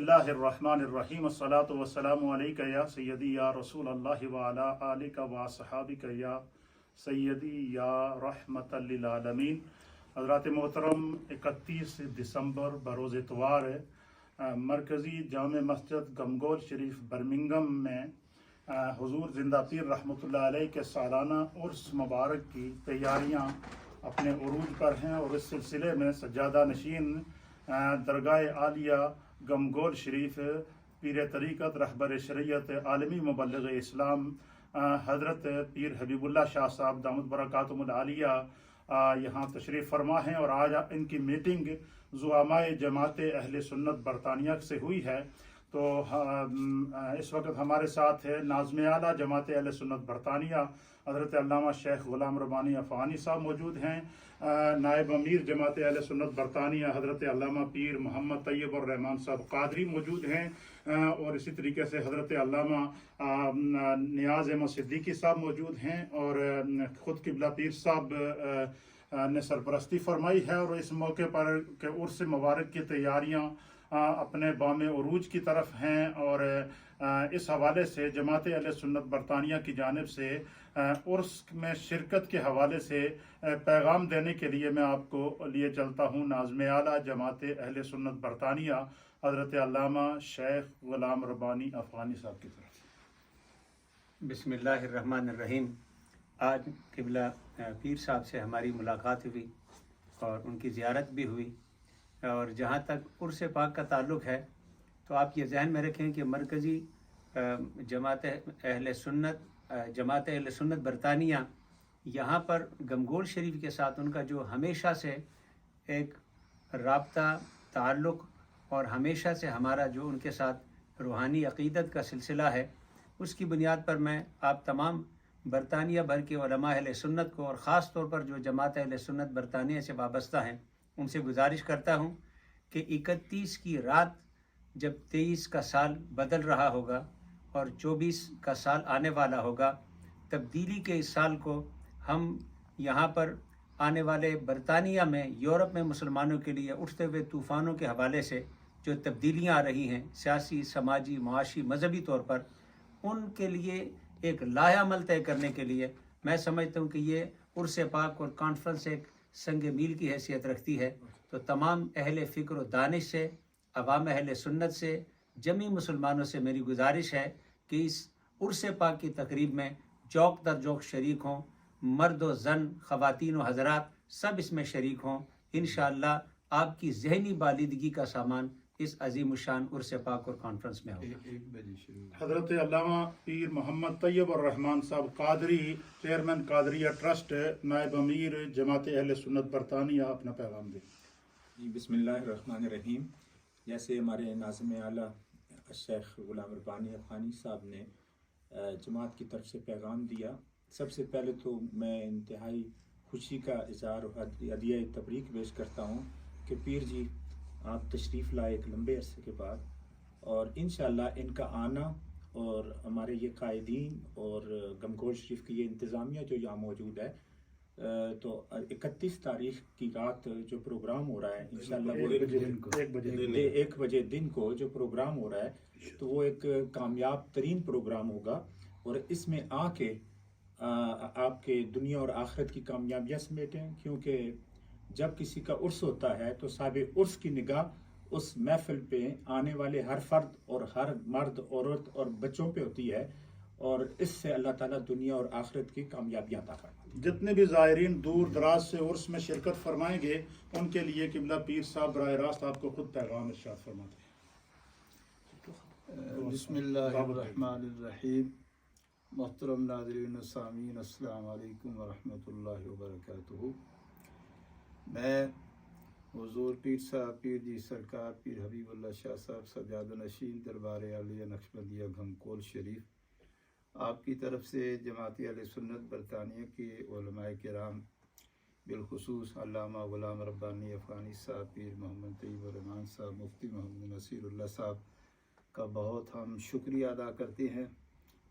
बिस्मिल्लाहिर्रहमानिर्रहीम अस्सलातु वस्सलामु अलैका या सय्यदी या रसूल अल्लाह व अला आलिका व असहाबिका या सय्यदी या रहमतल लिल आलमीन। हज़रात मोहतरम 31 दिसंबर बरोज़ इतवार मरकज़ी जामे मस्जिद गमगोल शरीफ बर्मिंघम में हुज़ूर ज़िंदा पीर रहमतुल्लाह अलैह के सालाना उर्स मुबारक की तैयारियाँ अपने उरूज पर हैं और इस सिलसिले में सज्जादा नशीन दरगाह आलिया गमगोल शरीफ पीर तरीक़त रहबर शरीयत आलमी मुबल्लिग़ इस्लाम हज़रत पीर हबीबुल्लाह शाह साहब दामद बरकातुहुल आलिया यहाँ तशरीफ़ फरमा हैं और आज इनकी मीटिंग ज़ुआमाए जमात अहले सुन्नत बरतानिया से हुई है। तो इस वक्त हमारे साथ है नाज़िम आला जमात अहले सुन्नत बरतानिया हज़रत अल्लामा शेख ग़ुलाम रब्बानी अफ़ग़ानी साहब मौजूद हैं। नायब अमीर जमात अहले सुन्नत बरतानिया हज़रत अल्लामा पीर मोहम्मद तैयब और रहमान साहब क़ादरी मौजूद हैं और इसी तरीके से हज़रत अल्लामा नियाज़ अहमद सिद्दीकी साहब मौजूद हैं और ख़ुद क़िबला पीर साहब ने सरपरस्ती फरमाई है। और इस मौके पर के उर्स मुबारक की तैयारियाँ अपने बाम उरूज की तरफ हैं और इस हवाले से जमात अहले सुन्नत बरतानिया की जानिब से उर्स में शिरकत के हवाले से पैगाम देने के लिए मैं आपको लिए चलता हूँ नाज़िम आला जमात अहले सुन्नत बरतानिया हज़रत अल्लामा शेख ग़ुलाम रब्बानी अफ़ग़ानी साहब की तरफ। बिस्मिल्लाहिर्रहमानिर्रहीम। आज क़िबला पीर साहब से हमारी मुलाकात हुई और उनकी ज़ियारत भी हुई और जहाँ तक उर्स पाक का ताल्लुक़ है तो आप ये जहन में रखें कि मरकज़ी जमात अहले सुन्नत बरतानिया यहाँ पर गमगोल शरीफ के साथ उनका जो हमेशा से एक राब्ता ताल्लुक़ और हमेशा से हमारा जो उनके साथ रूहानी अक़ीदत का सिलसिला है, उसकी बुनियाद पर मैं आप तमाम बरतानिया भर के उलमा अहले सुन्नत को और ख़ास तौर पर जो जमात अहले सुन्नत बरतानिया से वाबस्ता हैं उनसे गुजारिश करता हूँ कि 31 की रात जब 23 का साल बदल रहा होगा और 24 का साल आने वाला होगा, तब्दीली के इस साल को हम यहाँ पर आने वाले बरतानिया में यूरोप में मुसलमानों के लिए उठते हुए तूफ़ानों के हवाले से जो तब्दीलियाँ आ रही हैं सियासी, समाजी, मुआशी, मजहबी तौर पर, उनके लिए एक लायामल तय करने के लिए मैं समझता हूँ कि ये उर्स पाक और कॉन्फ्रेंस एक संग मील की हैसियत रखती है। तो तमाम अहले फ़िक्र व दानिश से, अवाम अहले सुन्नत से, जमी मुसलमानों से मेरी गुजारिश है कि इस उर्स पाक की तकरीब में जौक दर जौक शरीक हों, मर्द व ज़न, ख़वातीन व हज़रात सब इसमें शरीक हों। इंशाअल्लाह आपकी ज़हनी बालिदगी का सामान इस अजीम शान उर्स पाक और कॉन्फ्रेंस में होगा। हज़रत अल्लामा पीर मोहम्मद तैयब और रहमान साहब क़ादरी, चेयरमैन क़ादरिया ट्रस्ट, नायब अमीर जमात अहले सुन्नत बरतानिया, अपना पैगाम दें। बिस्मिल्लाहिर्रहमानिर्रहीम। जैसे हमारे नाज़िम आला शेख ग़ुलाम रब्बानी अफ़ग़ानी साहब ने जमात की तरफ से पैगाम दिया, सबसे पहले तो मैं इंतहाई खुशी का इज़हार और हदिया तबरीक पेश करता हूँ कि पीर जी आप तशरीफ़ लाए एक लंबे अरसे के बाद और इंशाअल्लाह इनका आना और हमारे ये कायदीन और गमगोल शरीफ की ये इंतज़ामिया जो यहाँ मौजूद है, तो 31 तारीख़ की रात जो प्रोग्राम हो रहा है इंशाअल्लाह वो 1 बजे दिन को जो प्रोग्राम हो रहा है तो वो एक कामयाब तरीन प्रोग्राम होगा और इसमें आके आपके दुनिया और आखिरत की कामयाबियाँ समेटें। क्योंकि जब किसी का उर्स होता है तो साहिब उर्स की निगाह उस महफिल पे आने वाले हर फर्द और हर मर्द, औरत और बच्चों पे होती है और इससे अल्लाह ताला दुनिया और आखिरत की कामयाबियाँ अता करता है। जितने भी ज़ायरीन दूर दराज से उर्स में शिरकत फरमाएंगे उनके लिए क़िबला पीर साहब बराह रास्त आपको खुद पैगाम इरशाद फरमाते हैं। बिस्मिल्लाहिर्रहमानिर्रहीम। मोहतरम नाज़रीन व सामीन, अस्सलाम वालेकुम व रहमतुल्लाहि व बरकातुहू। मैं हुज़ूर पीर साहब पीर जी सरकार पीर हबीबुल्लाह शाह साहब सज्जाद नशीन दरबार आलिया नक्शबंदिया गमगोल शरीफ आपकी तरफ से जमात अहले सुन्नत बरतानिया के उलमाए किराम बिलखुसूस अल्लामा ग़ुलाम रब्बानी अफ़ग़ानी साहब, पीर मोहम्मद तैयब रहमान साहब, मुफ्ती मोहम्मद नसीरुल्लाह साहब का बहुत हम शुक्रिया अदा करते हैं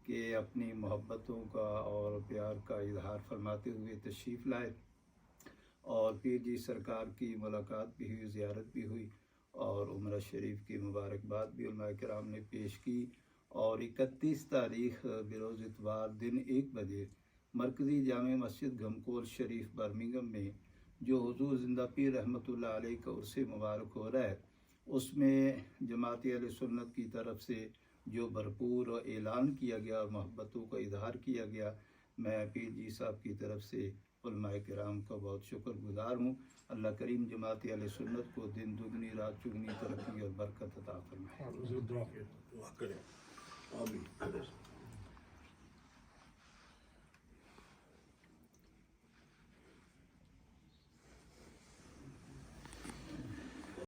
कि अपनी मोहब्बतों का और प्यार का इजहार फरमाते हुए तशरीफ़ लाए और पीर जी सरकार की मुलाकात भी हुई, ज़ियारत भी हुई اور عمرہ شریف کی مبارکباد بھی علماء کرام نے پیش کی، اور 31 تاریخ بروز اتوار دن 1 بجے مرکزی جامع مسجد گھمکول شریف برمنگم میں جو حضور زندہ پیر رحمۃ اللہ علیہ کا عرس مبارک ہو رہا ہے، اس میں جماعت اہل سنت کی طرف سے جو بھرپور اعلان کیا گیا اور محبتوں کا اظہار کیا گیا، میں پیر جی صاحب کی طرف سے علماء کرام کا بہت شکر گزار ہوں۔ اللہ کریم جماعت اہل سنت کو دن دگنی رات چگنی ترقی اور برکت عطا فرمائے۔ دعا کریں آمین۔